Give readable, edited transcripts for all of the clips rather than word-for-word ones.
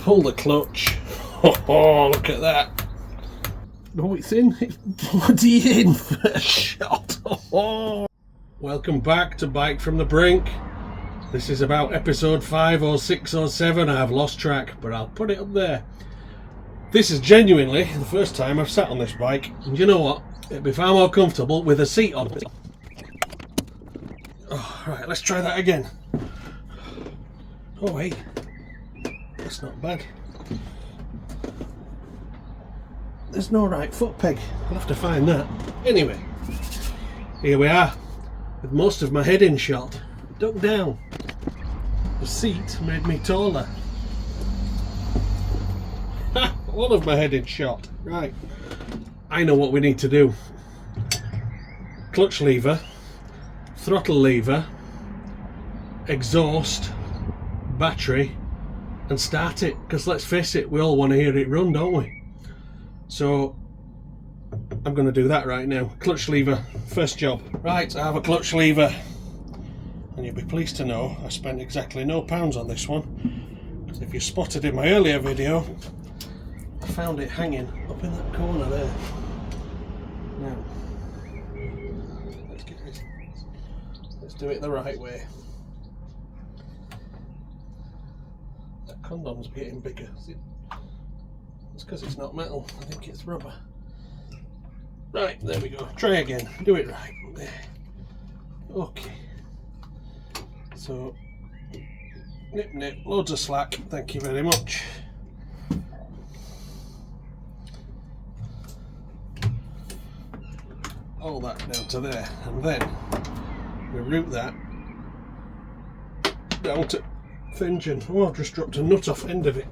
pull the clutch. Oh, look at that. Oh, it's in. It's bloody in for a shot. Oh. Welcome back to Bike From The Brink. This is about episode 5 or 6 or 7. I've lost track, but I'll put it up there. This is genuinely the first time I've sat on this bike, and you know what? It'd be far more comfortable with a seat on. Oh, right, let's try that again. Oh wait, that's not bad. There's no right foot peg. I'll have to find that. Anyway, here we are, with most of my head in shot. Duck down. The seat made me taller. Ha! All of my head in shot. Right. I know what we need to do. Clutch lever, throttle lever, exhaust, battery, and start it. Because let's face it, we all want to hear it run, don't we? So I'm going to do that right now. Clutch lever, first job. Right, I have a clutch lever. And you'll be pleased to know I spent exactly no pounds on this one. Because if you spotted in my earlier video, I found it hanging up in that corner there. Now, let's get this. Let's do it the right way. That condom's getting bigger. It's because it's not metal. I think it's rubber. Right, there we go. Try again. Do it right. There. Okay. So, nip nip, loads of slack, thank you very much. All that down to there, and then we route that down to the engine. Oh, I've just dropped a nut off the end of it,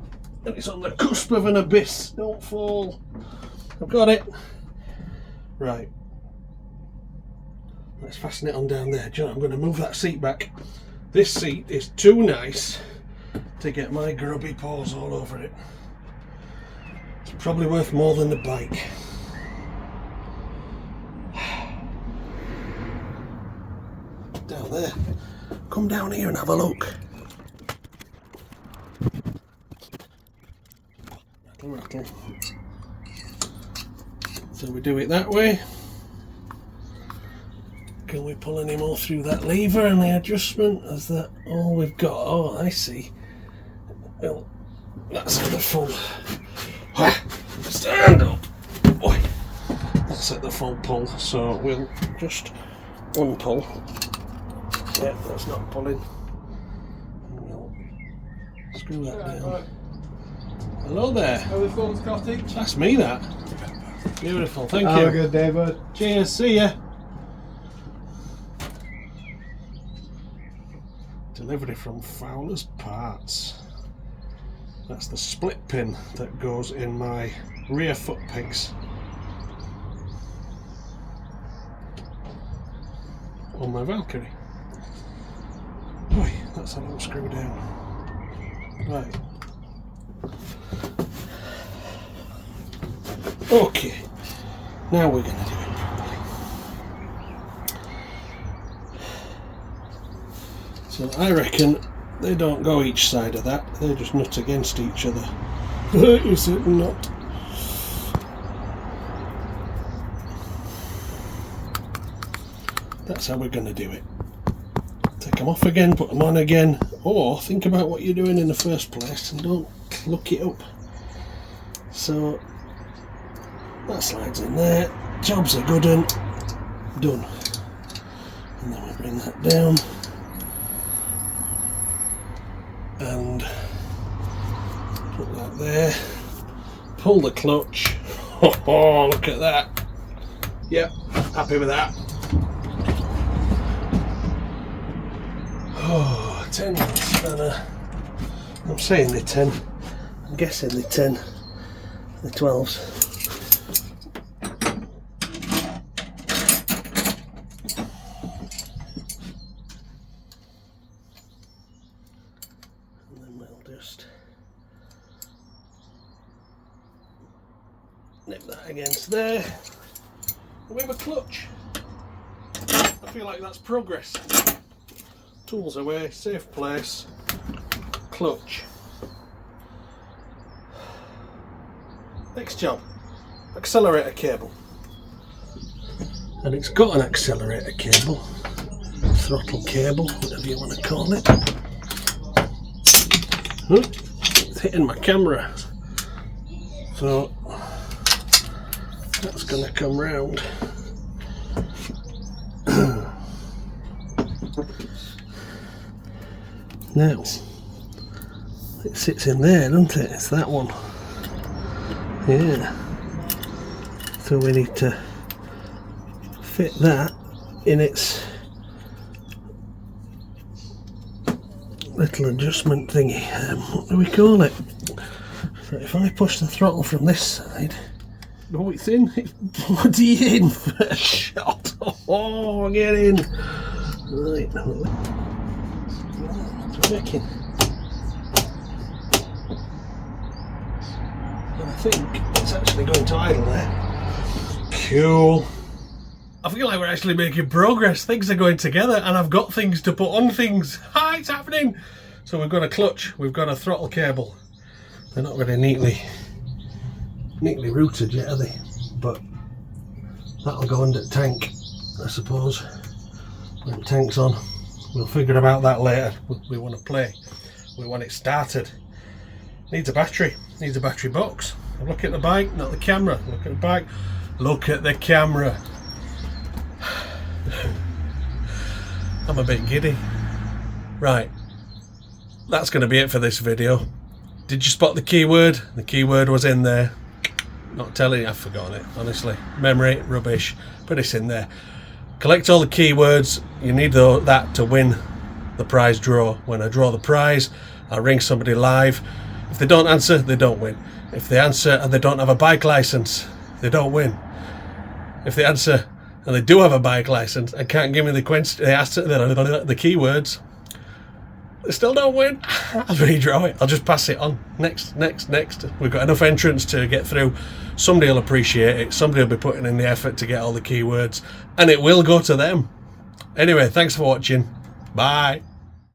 and it's on the cusp of an abyss. Don't fall. I've got it. Right. Let's fasten it on down there. Do you know, I'm going to move that seat back. This seat is too nice to get my grubby paws all over it. It's probably worth more than the bike. Down there. Come down here and have a look. Rattle, rattle. So we do it that way. Can we pull any more through that lever and the adjustment? Is that all we've got? Oh, I see. Well, that's at the full. Stand up. Boy, that's at the full pull. So we'll just unpull. Yeah, that's not pulling. And we'll screw that down. Hello there. Hello, Thorns Cottage. That's me, that. Beautiful, thank you. Have a good day, bud. Cheers, see ya. Delivery from Fowler's Parts. That's the split pin that goes in my rear foot pegs on my Valkyrie. Boy, that's a long screw down. Right. Okay, now we're going to do it properly. So I reckon they don't go each side of that, they just nut against each other. Is it not? That's how we're going to do it. Take them off again, put them on again, or think about what you're doing in the first place and don't look it up. So that slides in there, job's a good one, done. And then we bring that down. And put that there, pull the clutch. Oh, look at that. Yep, happy with that. Oh, 10 spanner. I'm saying the 10, I'm guessing the 10, the 12s. Nip that against there. We have a clutch. I feel like that's progress. Tools away, safe place, clutch. Next job, accelerator cable. And it's got an accelerator cable, throttle cable, whatever you want to call it. Oh, it's hitting my camera. So that's going to come round. Now, it sits in there, doesn't it? It's that one. Yeah. So we need to fit that in its little adjustment thingy. What do we call it? So if I push the throttle from this side, oh, it's in. It's bloody in for a shot. Oh, get in. Right. It's working. And I think it's actually going to idle there. Cool. I feel like we're actually making progress. Things are going together and I've got things to put on things. Hi, it's happening. So we've got a clutch, we've got a throttle cable. They're not really neatly routed yet, are they? But that'll go under the tank, I suppose. When the tank's on, we'll figure about that later. We want to play. We want it started. Needs a battery box. Look at the bike, not the camera. Look at the bike, look at the camera. I'm a bit giddy. Right, that's going to be it for this video. Did you spot the keyword? The keyword was in there. Not telling you, I've forgotten it, honestly. Memory, rubbish, but it's in there. Collect all the keywords. You need that to win the prize draw. When I draw the prize, I ring somebody live. If they don't answer, they don't win. If they answer and they don't have a bike license, they don't win. If they answer and they do have a bike license and can't give me the keywords, they still don't win. I'll redraw it. I'll just pass it on. Next. We've got enough entrants to get through. Somebody will appreciate it. Somebody will be putting in the effort to get all the keywords, and it will go to them. Anyway, thanks for watching. Bye.